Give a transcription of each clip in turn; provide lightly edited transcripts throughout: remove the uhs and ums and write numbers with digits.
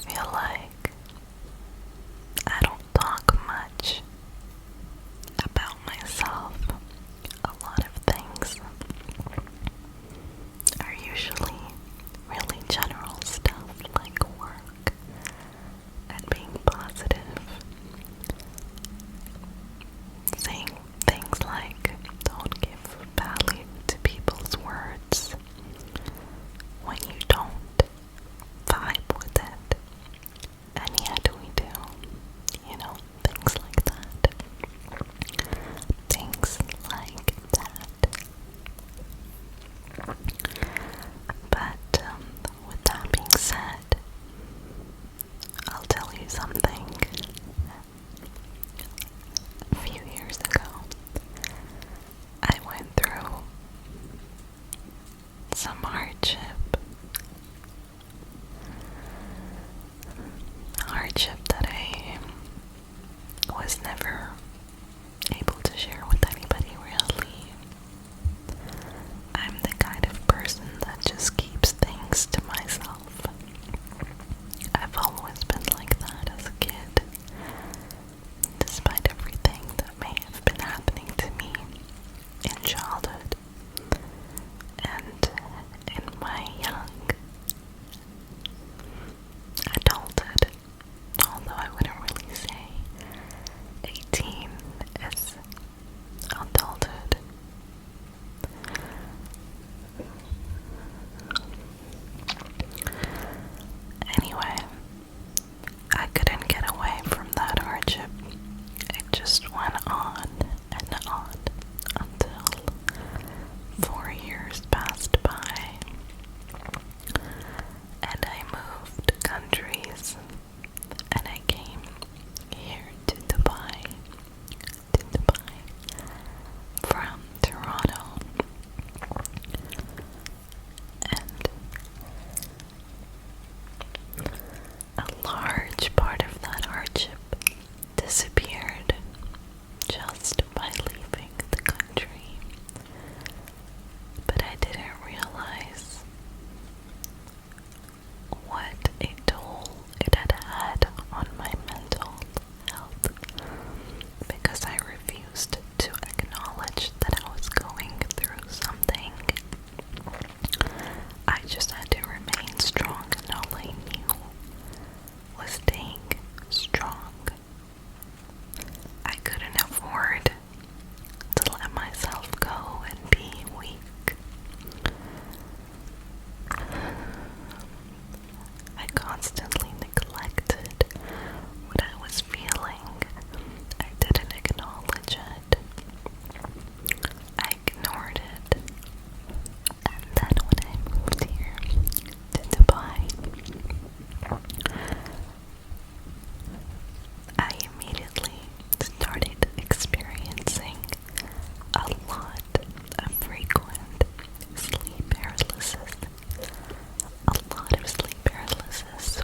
feel like I don't talk much about myself. A lot of things are usually really general stuff like work and being positive. Saying things like don't give value to people's words when you don't vibe with it. And yet we do. You know, things like that. Things like that. But with that being said, I'll tell you something. A few years ago, I went through some hardship that I was never able to share with anybody really. I'm the kind of person that just keeps things to myself. I've always been like that as a kid, despite everything that may have been happening to me in childhood and in my young adulthood, although I wouldn't really say 18 is adulthood. Anyway, I couldn't get away from that hardship. It just went on and on until 4 years passed by and I moved countries and I came here to Dubai from Toronto, and a large part of that hardship disappeared just by leaving the country. But I didn't realize what a toll it had had on my mental health because I refused to acknowledge that I was going through something. I just had to remain strong, and all I knew was staying strong. I couldn't afford to let myself go and be weak. I constantly neglected what I was feeling. I didn't acknowledge it. I ignored it. And then when I moved here to Dubai, I immediately started experiencing a lot of frequent sleep paralysis. A lot of sleep paralysis.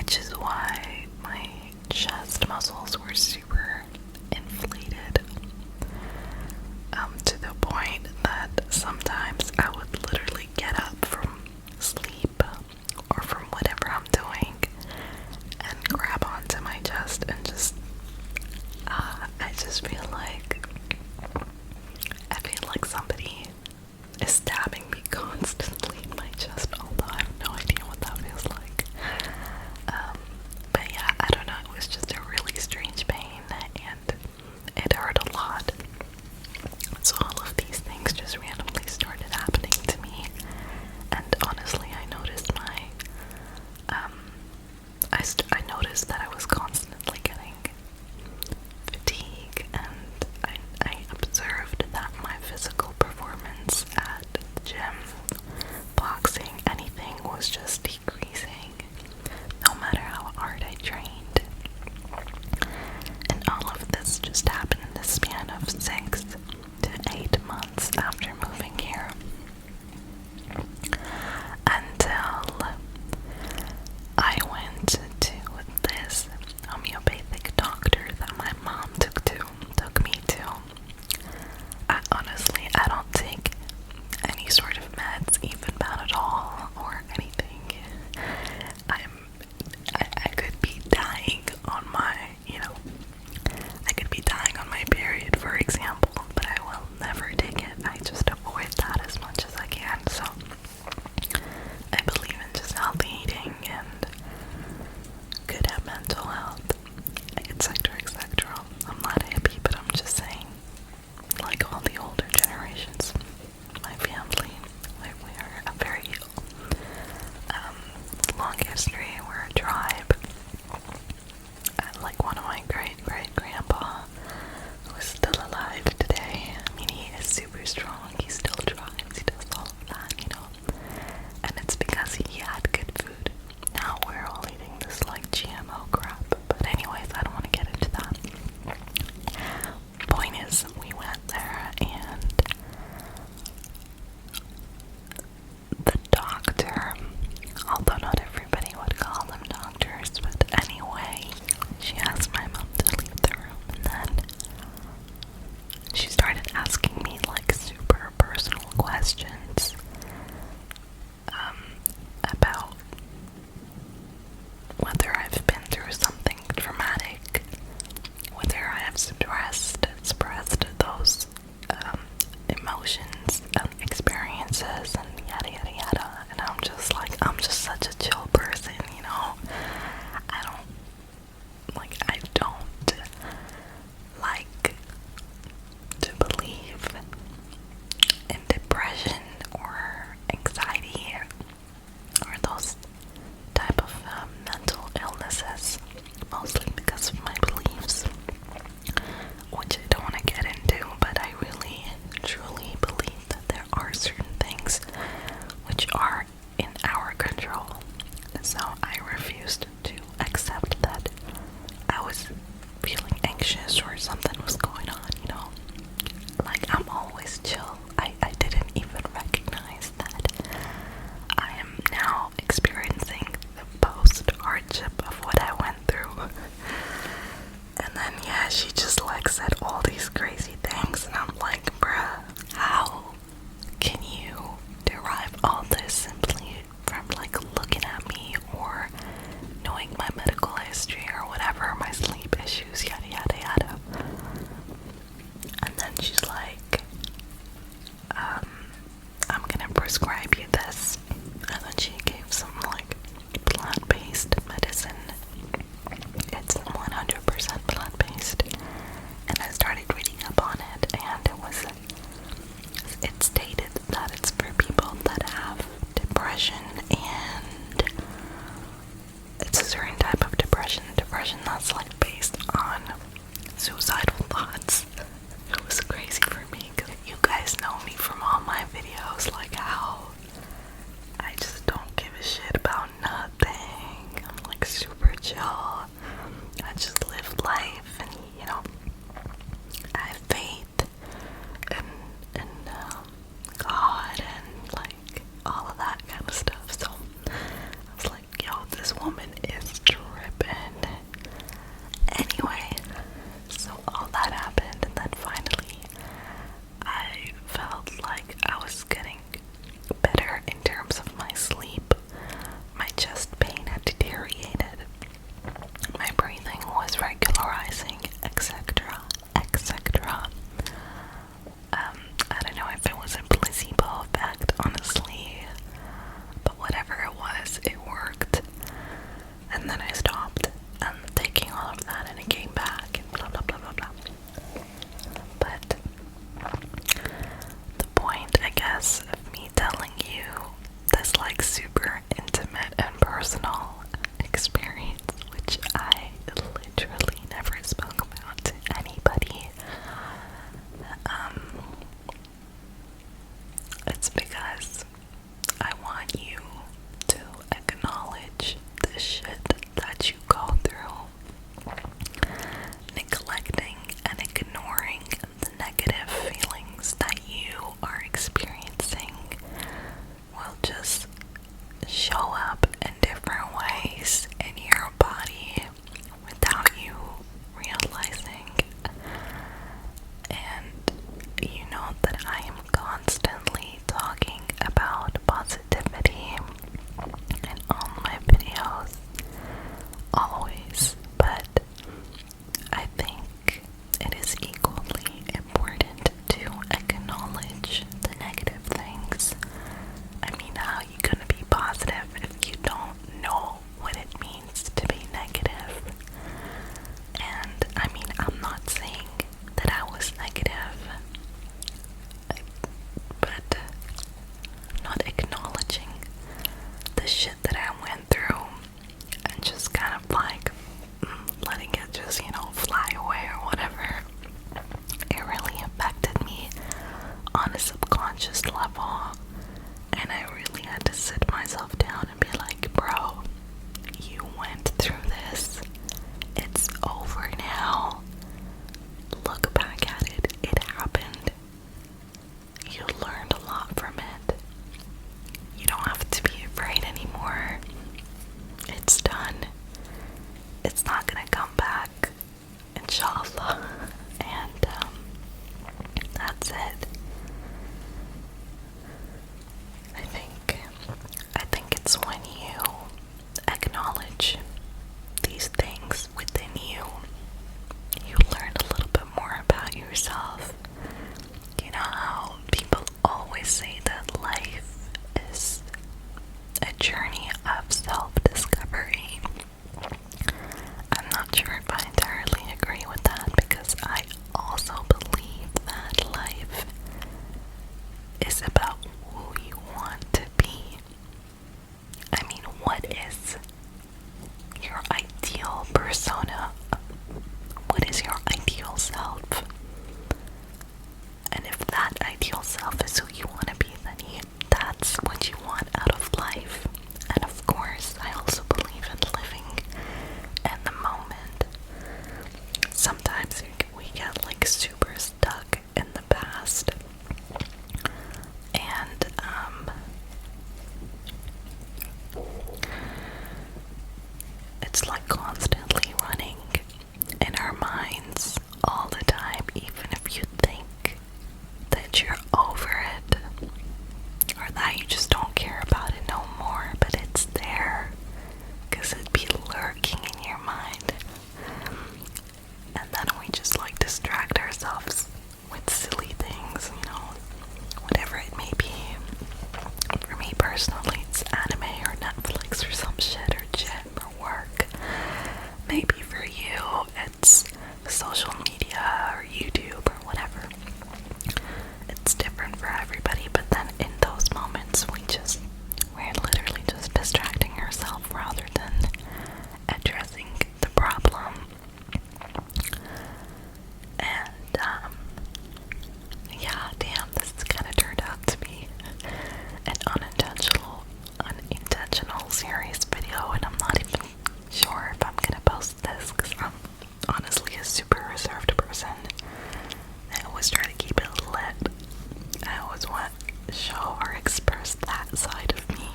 which is why my chest muscles were super inflated, to the point that sometimes I would literally get up from sleep or from whatever I'm doing and grab onto my chest and just I just feel like somebody is stabbing me constantly in my chest, although I have no idea what that feels like. But yeah, I don't know, it was just a really strange pain and it hurt a lot. So all of these things just randomly started happening to me, and honestly I noticed I noticed that I was constantly getting fatigue, and I observed that my physical performance at the gym, boxing, anything was just decreasing, no matter how hard I trained. And all of this just happened in the span of 6 to 8 months after moving here. Until I went to this homeopathic doctor that my mom took me to. Honestly, I don't take any sort of meds, even Panadol or anything. I could be dying on my, I could be dying on my period, for example, but I will never take it. I just avoid that as much as I can. So I believe in just healthy eating and good mental health, etc., etc. I'm not a hippie, but I'm just saying, like all the older generations, my family, we are a very long history. We're a tribe. Like one of my great-great-grandpa, who is still alive today. I mean, he is super strong. He still drives. He does all of that, And it's because he had good food. Now we're all eating this like GMO crap. But anyways, I don't want to get into that. Point is, we went there and the doctor, although not everybody would call them doctors, but anyway, she asked my mom to leave the room, and then she started asking me like super personal questions about whether I've been through something traumatic, whether I have suppressed those emotions and experiences and yada yada yada. And I'm just such a chill person, I don't like to believe in depression or anxiety or those type of mental illnesses, mostly because of my beliefs, which I don't want to get into, but I really truly believe that there are certain things which are in our control. So I refused to accept that I was feeling anxious or something was going on, Like, I'm always chill. I didn't even recognize that I am now experiencing the post-hardship of what I went through. And then, yeah, she just, said all these crazy things, and I'm like, bruh, how can you derive all this simply from, looking at me or knowing my medical history or whatever, my sleep issues, yada yada yada. And then she's like, I'm gonna prescribe you this. And then she gave some plant-based medicine. It's 100% plant-based. And I started reading up on it, and it stated that it's for people that have depression, and it's a certain type of depression that's based on suicidal thoughts. It was crazy for me, because you guys know me from all my videos, how I just don't give a shit about nothing. I'm super chill. I just live life, and I have faith in God and all of that kind of stuff. So I was like, yo, this woman is just, fly away or whatever. It really affected me on a subconscious level, and I really had to sit myself down and be like, bro, you went through this. It's over now. Look back at it. It happened. You learned a lot from it. You don't have to be afraid anymore. It's done. It's not gonna come back, inshallah. And that's it. I think it's when you acknowledge these things within you, you learn a little bit more about yourself. You know how people always say that life is a journey of self-discovery? I'm not sure if I entirely agree with that, because I also believe that life is about who you want to be. I mean, what is your ideal persona? What is your ideal self? And if that ideal self is who you want to be, then that's what you want out of life. And of course, I also believe in living in the moment. Sometimes we get like super stuck in the past, and it's like constantly running in our minds all the time, even if you think that you're over it, or that you just don't care about it no more, but it's there, because it'd be lurking in your mind. And then we just like distract ourselves with silly things, whatever it may be. For me personally, it's anime or Netflix or some shit, or gym or work. Maybe for you, it's social media or YouTube or whatever. It's different for everybody, but then in those moments, we're literally just distracting ourselves rather than addressing the problem. And, yeah, damn, this kind of turned out to be an unintentional serious video, and I'm not even sure if I'm gonna post this, because I'm honestly a super reserved person. I always try to keep it lit. I always want to show or express that side of me,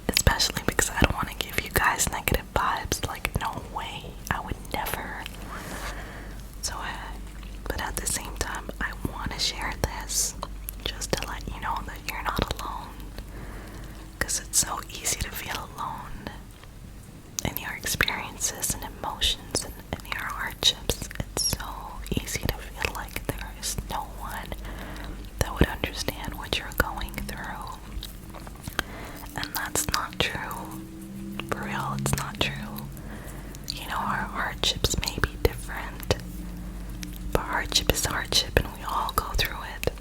especially because I don't want to give you guys negative vibes. Like, no way, I would never. But at the same time, I want to share this just to let you know that you're not alone, because it's so easy to feel alone in your experiences and emotions and in your hardships. It's so easy to feel like there is no one that would understand what you're going through. And that's not true. For real, it's not true. Our hardships may be different, but hardship is hardship, and we all go through it.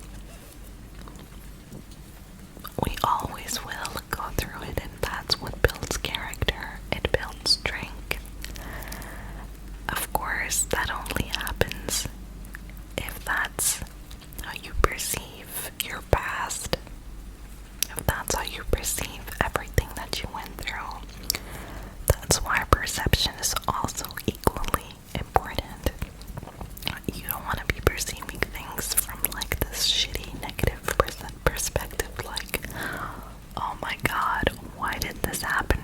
We always will go through it, and that's what builds character. It builds strength. Of course, that only happens if that's how you perceive your past, if that's how you perceive everything that you went through. That's why perception is also equally important. You don't want to be perceiving things from like this shitty negative perspective, like, oh my god, why did this happen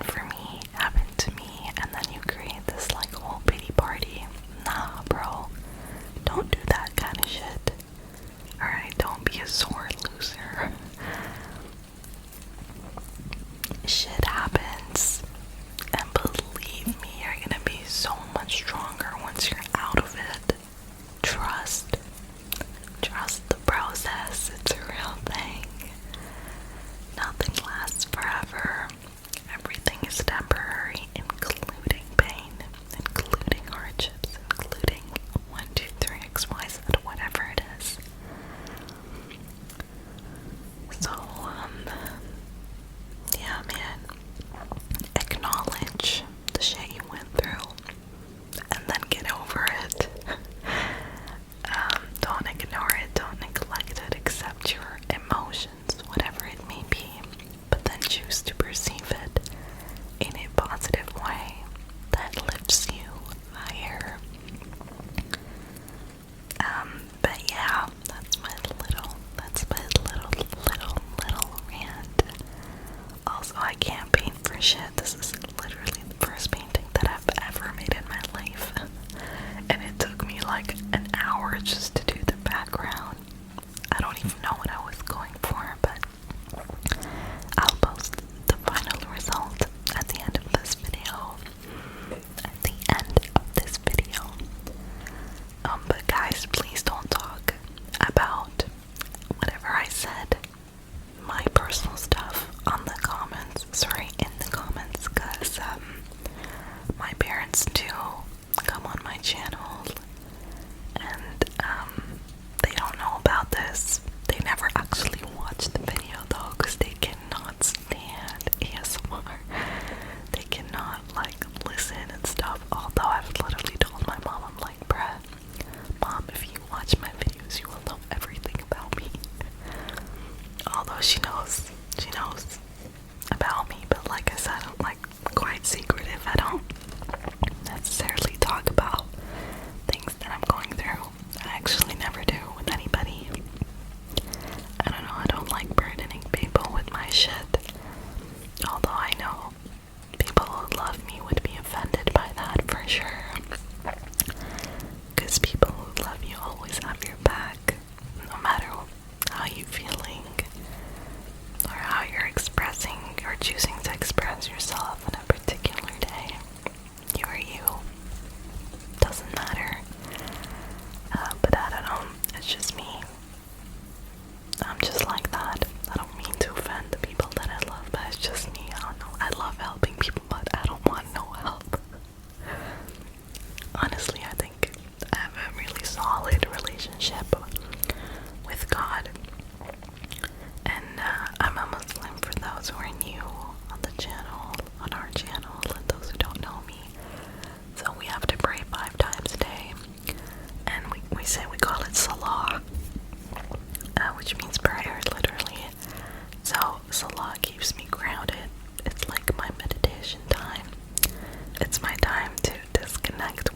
to me, and then you create this like whole pity party. Nah, bro, don't do that kind of shit. Alright, don't be a sore loser. Shit happens, and believe me, you're it's my time to disconnect